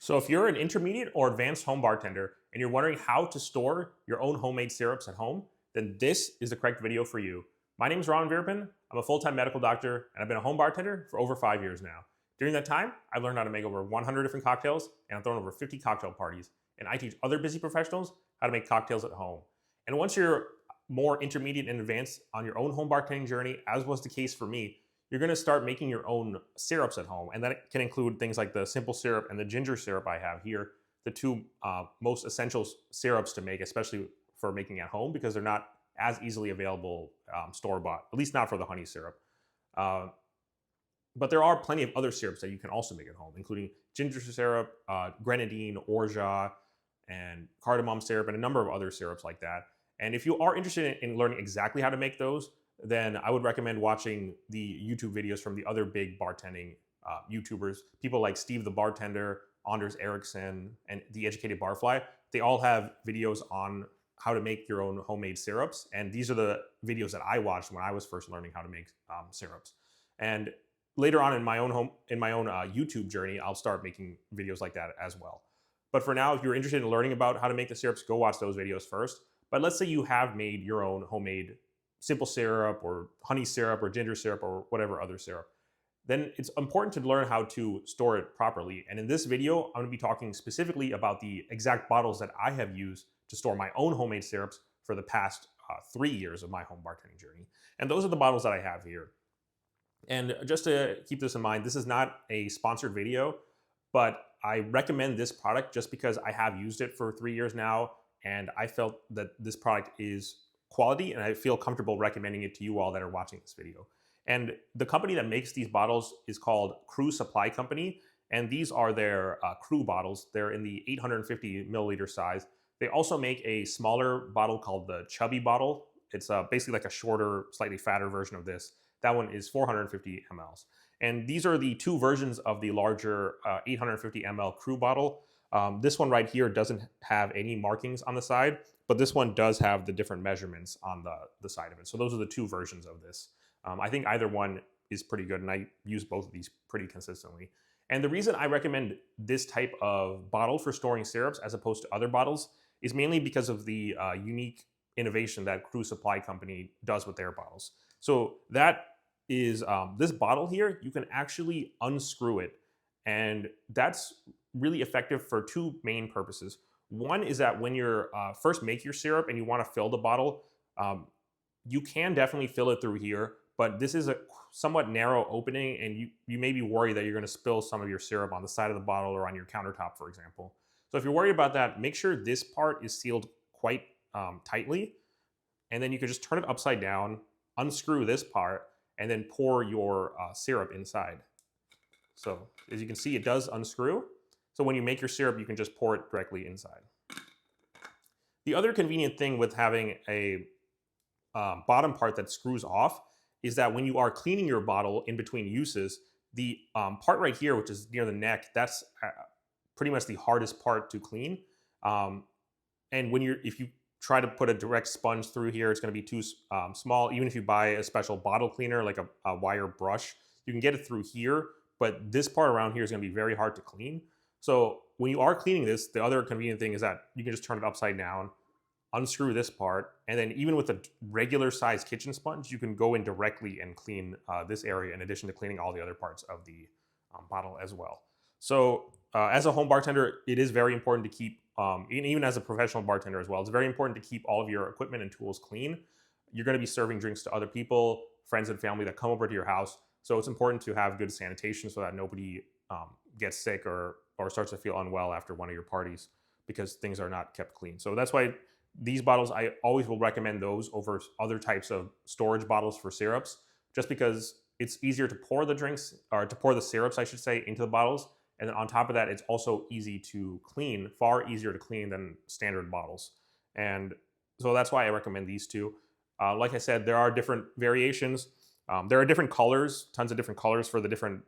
So if you're an intermediate or advanced home bartender and you're wondering how to store your own homemade syrups at home, then this is the correct video for you. My name is Ron Virpin. I'm a full-time medical doctor and I've been a home bartender for over 5 years now. During that time, I've learned how to make over 100 different cocktails and I've thrown over 50 cocktail parties. And I teach other busy professionals how to make cocktails at home. And once you're more intermediate and advanced on your own home bartending journey, as was the case for me, you're going to start making your own syrups at home. And that can include things like the simple syrup and the ginger syrup I have here, the two most essential syrups to make, especially for making at home, because they're not as easily available store-bought, at least not for the honey syrup. But there are plenty of other syrups that you can also make at home, including ginger syrup, grenadine, orgeat, and cardamom syrup, and a number of other syrups like that. And if you are interested in learning exactly how to make those, then I would recommend watching the YouTube videos from the other big bartending YouTubers, people like Steve the Bartender, Anders Ericsson, and The Educated Barfly. They all have videos on how to make your own homemade syrups, and these are the videos that I watched when I was first learning how to make syrups. And later on in my own YouTube journey, I'll start making videos like that as well. But for now, if you're interested in learning about how to make the syrups, go watch those videos first. But let's say you have made your own homemade simple syrup or honey syrup or ginger syrup or whatever other syrup, then it's important to learn how to store it properly. And in this video, I'm going to be talking specifically about the exact bottles that I have used to store my own homemade syrups for the past 3 years of my home bartending journey. And those are the bottles that I have here. And just to keep this in mind, this is not a sponsored video, but I recommend this product just because I have used it for 3 years now, and I felt that this product is quality, and I feel comfortable recommending it to you all that are watching this video. And the company that makes these bottles is called Crew Supply Company, and these are their Crew bottles. They're in the 850 milliliter size. They also make a smaller bottle called the Chubby bottle. It's basically like a shorter, slightly fatter version of this. That one is 450 mLs. And these are the two versions of the larger 850 ml Crew bottle. This one right here doesn't have any markings on the side, but this one does have the different measurements on the side of it. So those are the two versions of this. I think either one is pretty good, and I use both of these pretty consistently. And the reason I recommend this type of bottle for storing syrups as opposed to other bottles is mainly because of the unique innovation that Crew Supply Company does with their bottles. So that is this bottle here, you can actually unscrew it. And that's really effective for two main purposes. One is that when you're first make your syrup and you want to fill the bottle, you can definitely fill it through here, but this is a somewhat narrow opening, and you may be worried that you're going to spill some of your syrup on the side of the bottle or on your countertop, for example. So if you're worried about that, make sure this part is sealed quite tightly, and then you can just turn it upside down, unscrew this part, and then pour your syrup inside. So as you can see, it does unscrew. So when you make your syrup, you can just pour it directly inside. The other convenient thing with having a bottom part that screws off is that when you are cleaning your bottle in between uses, the part right here, which is near the neck, that's pretty much the hardest part to clean. And if you try to put a direct sponge through here, it's going to be too small. Even if you buy a special bottle cleaner, like a wire brush, you can get it through here, but this part around here is going to be very hard to clean. So when you are cleaning this, the other convenient thing is that you can just turn it upside down, unscrew this part, and then even with a regular size kitchen sponge, you can go in directly and clean this area in addition to cleaning all the other parts of the bottle as well. So as a home bartender, it is very important to keep, even as a professional bartender as well, it's very important to keep all of your equipment and tools clean. You're going to be serving drinks to other people, friends and family that come over to your house. So it's important to have good sanitation so that nobody gets sick or starts to feel unwell after one of your parties because things are not kept clean. So that's why these bottles, I always will recommend those over other types of storage bottles for syrups, just because it's easier to pour the drinks, or to pour the syrups, I should say, into the bottles. And then on top of that, it's also easy to clean, far easier to clean than standard bottles. And so that's why I recommend these two. Like I said, there are different variations. There are different colors, tons of different colors for the different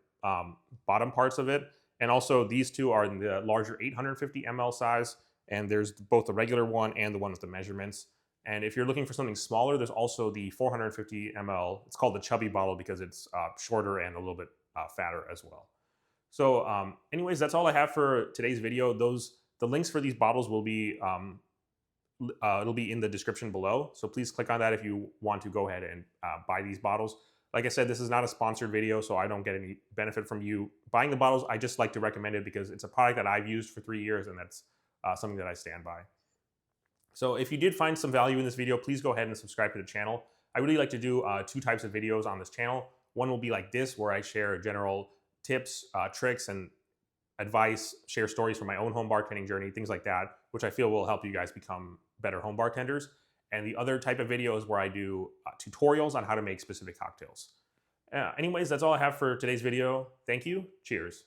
bottom parts of it. And also these two are in the larger 850 ml size. And there's both the regular one and the one with the measurements. And if you're looking for something smaller, there's also the 450 ml. It's called the Chubby bottle because it's shorter and a little bit fatter as well. So anyways, that's all I have for today's video. The links for these bottles will be it'll be in the description below. So please click on that if you want to go ahead and buy these bottles. Like I said, this is not a sponsored video, so I don't get any benefit from you buying the bottles. I just like to recommend it because it's a product that I've used for 3 years, and that's something that I stand by. So if you did find some value in this video, please go ahead and subscribe to the channel. I really like to do 2 types of videos on this channel. One will be like this, where I share general tips, tricks, and advice, share stories from my own home bartending journey, things like that, which I feel will help you guys become better home bartenders. And the other type of video is where I do tutorials on how to make specific cocktails. Anyways, that's all I have for today's video. Thank you. Cheers.